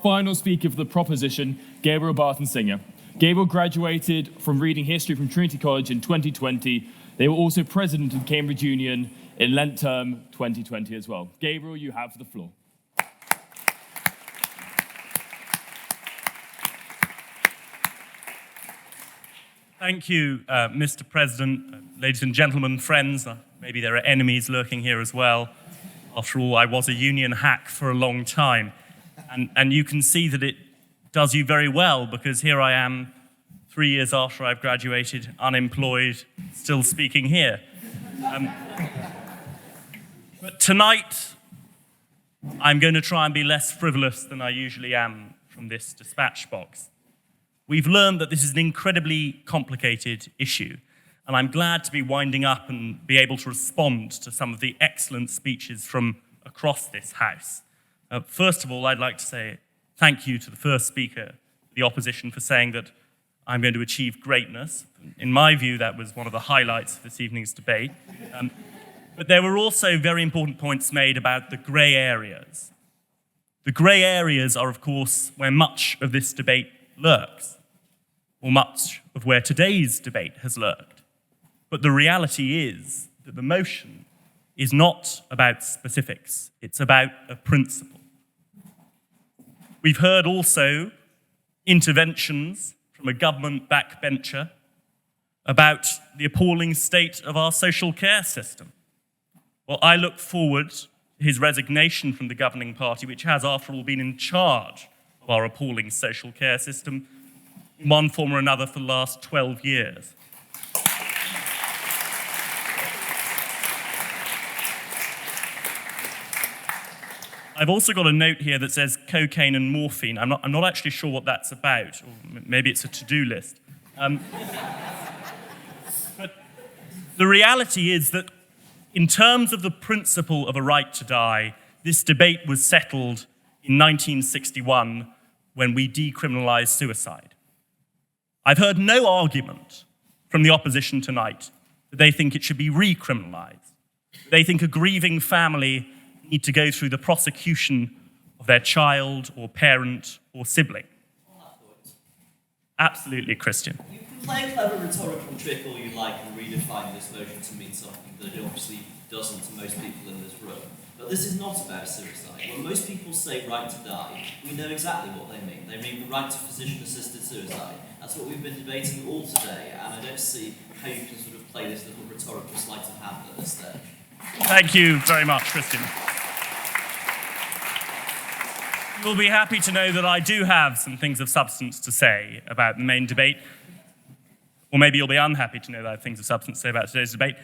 final speaker for the proposition, Gabriel Barton-Singer. Gabriel graduated from reading history from Trinity College in 2020. They were also president of the Cambridge Union in Lent term 2020 as well. Gabriel, you have the floor. Thank you, Mr. President, ladies and gentlemen, friends. Maybe there are enemies lurking here as well. After all, I was a union hack for a long time. And you can see that it does you very well, because here I am 3 years after I've graduated, unemployed, still speaking here. But tonight, I'm going to try and be less frivolous than I usually am from this dispatch box. We've learned that this is an incredibly complicated issue, and I'm glad to be winding up and be able to respond to some of the excellent speeches from across this House. First of all, I'd like to say thank you to the first speaker, the opposition, for saying that I'm going to achieve greatness. In my view, that was one of the highlights of this evening's debate. But there were also very important points made about the grey areas. The grey areas are, of course, where much of this debate lurks, or much of where today's debate has lurked. But the reality is that the motion is not about specifics, it's about a principle. We've heard also interventions from a government backbencher about the appalling state of our social care system. Well, I look forward to his resignation from the governing party, which has, after all, been in charge of our appalling social care system in one form or another for the last 12 years. I've also got a note here that says cocaine and morphine. I'm not actually sure what that's about, or maybe it's a to-do list. But the reality is that in terms of the principle of a right to die, this debate was settled in 1961 when we decriminalised suicide. I've heard no argument from the opposition tonight that they think it should be recriminalised. They think a grieving family need to go through the prosecution of their child or parent or sibling. Absolutely, Christian. You can play a clever rhetorical trick all you like and redefine this motion to mean something that it obviously doesn't to most people in this room. But this is not about suicide. When most people say right to die, we know exactly what they mean. They mean the right to physician-assisted suicide. That's what we've been debating all today, and I don't see how you can sort of play this little rhetorical sleight of hand at this stage. Thank you very much, Christian. You'll be happy to know that I do have some things of substance to say about the main debate, or maybe you'll be unhappy to know that I have things of substance to say about today's debate.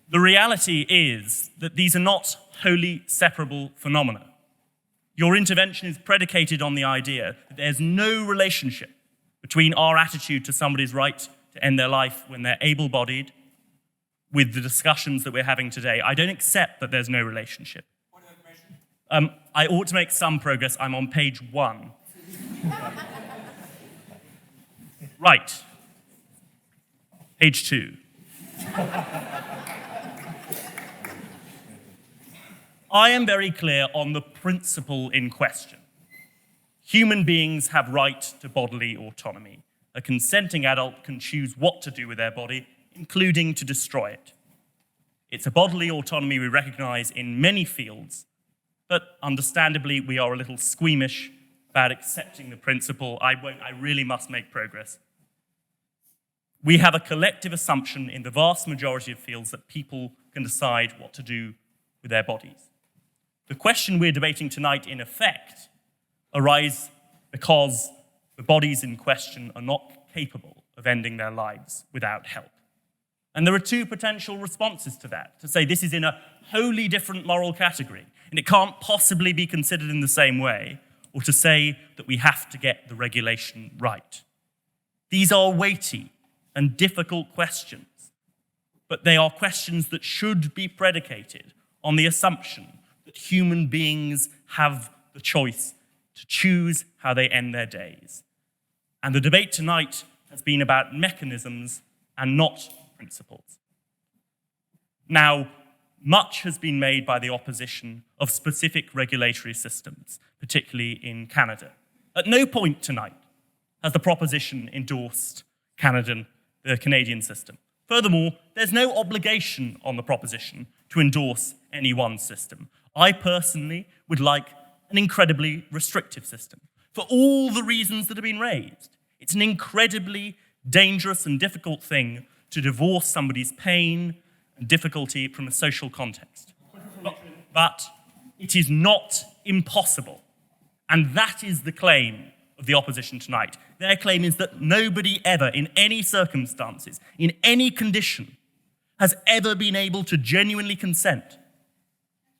The reality is that these are not wholly separable phenomena. Your intervention is predicated on the idea that there's no relationship between our attitude to somebody's right to end their life when they're able-bodied with the discussions that we're having today. I don't accept that there's no relationship. I ought to make some progress. I'm on page 1. Right. Page 2. I am very clear on the principle in question. Human beings have right to bodily autonomy. A consenting adult can choose what to do with their body, including to destroy it. It's a bodily autonomy we recognize in many fields, but understandably, we are a little squeamish about accepting the principle. I really must make progress. We have a collective assumption in the vast majority of fields that people can decide what to do with their bodies. The question we're debating tonight, in effect, arises because the bodies in question are not capable of ending their lives without help. And there are two potential responses to that, to say this is in a wholly different moral category, and it can't possibly be considered in the same way, or to say that we have to get the regulation right. These are weighty and difficult questions, but they are questions that should be predicated on the assumption that human beings have the choice to choose how they end their days. And the debate tonight has been about mechanisms and not principles. Now, much has been made by the opposition of specific regulatory systems, particularly in Canada. At no point tonight has the proposition endorsed the Canadian system. Furthermore, there's no obligation on the proposition to endorse any one system. I personally would like an incredibly restrictive system for all the reasons that have been raised. It's an incredibly dangerous and difficult thing to divorce somebody's pain and difficulty from a social context. But it is not impossible. And that is the claim of the opposition tonight. Their claim is that nobody ever, in any circumstances, in any condition, has ever been able to genuinely consent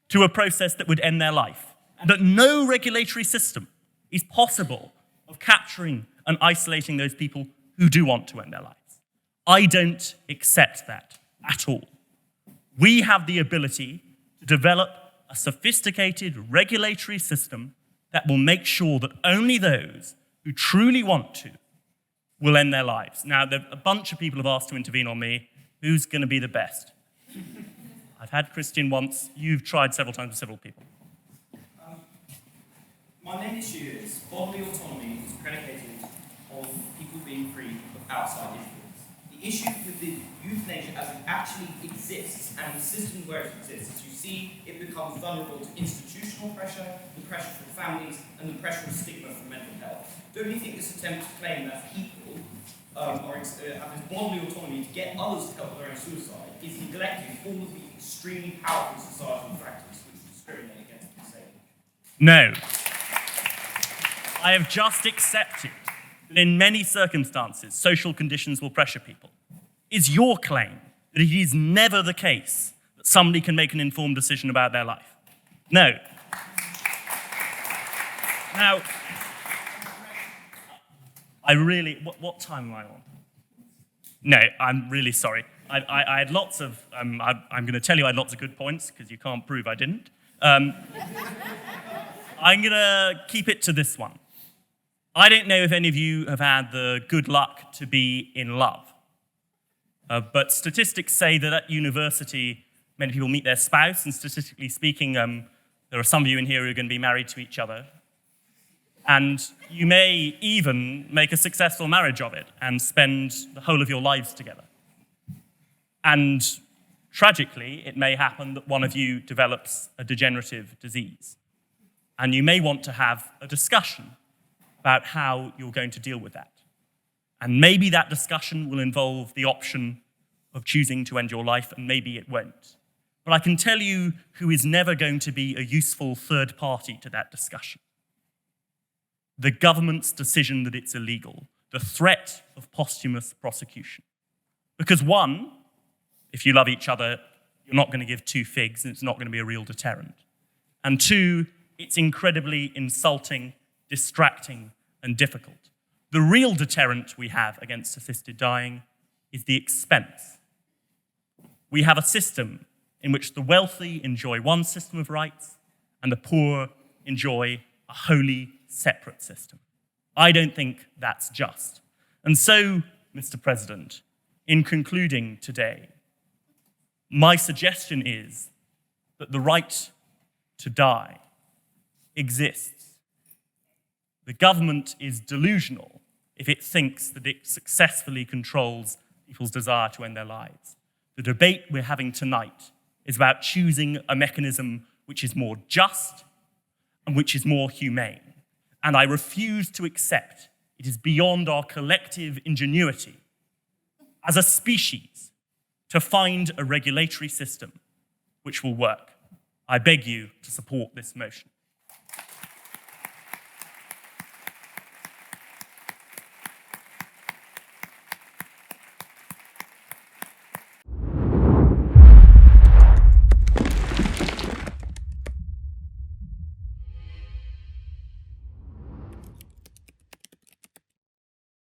to a process that would end their life. And that no regulatory system is possible of capturing and isolating those people who do want to end their lives. I don't accept that at all. We have the ability to develop a sophisticated regulatory system that will make sure that only those who truly want to will end their lives. Now, a bunch of people have asked to intervene on me. Who's going to be the best? I've had Christian once. You've tried several times with several people. My main issue is bodily autonomy is predicated on people being free of outside influence. The issue with the euthanasia as it actually exists and the system where it exists is you see it becomes vulnerable to institutional pressure, the pressure from families, and the pressure of stigma from mental health. Don't you think this attempt to claim that people have this bodily autonomy to get others to help with their own suicide is neglecting all of the extremely powerful societal factors which discriminate against the disabled? No. I have just accepted that in many circumstances, social conditions will pressure people. Is your claim that it is never the case that somebody can make an informed decision about their life? No. Now, what time am I on? No, I'm really sorry. I had lots of, I'm going to tell you I had lots of good points, because you can't prove I didn't. I'm going to keep it to this one. I don't know if any of you have had the good luck to be in love. But statistics say that at university, many people meet their spouse, and statistically speaking, there are some of you in here who are going to be married to each other. And you may even make a successful marriage of it and spend the whole of your lives together. And tragically, it may happen that one of you develops a degenerative disease. And you may want to have a discussion about how you're going to deal with that. And maybe that discussion will involve the option of choosing to end your life, and maybe it won't. But I can tell you who is never going to be a useful third party to that discussion. The government's decision that it's illegal, the threat of posthumous prosecution. Because one, if you love each other, you're not going to give two figs, and it's not going to be a real deterrent. And two, it's incredibly insulting, distracting, and difficult. The real deterrent we have against assisted dying is the expense. We have a system in which the wealthy enjoy one system of rights and the poor enjoy a wholly separate system. I don't think that's just. And so, Mr. President, in concluding today, my suggestion is that the right to die exists. The government is delusional if it thinks that it successfully controls people's desire to end their lives. The debate we're having tonight is about choosing a mechanism which is more just and which is more humane. And I refuse to accept it is beyond our collective ingenuity as a species to find a regulatory system which will work. I beg you to support this motion.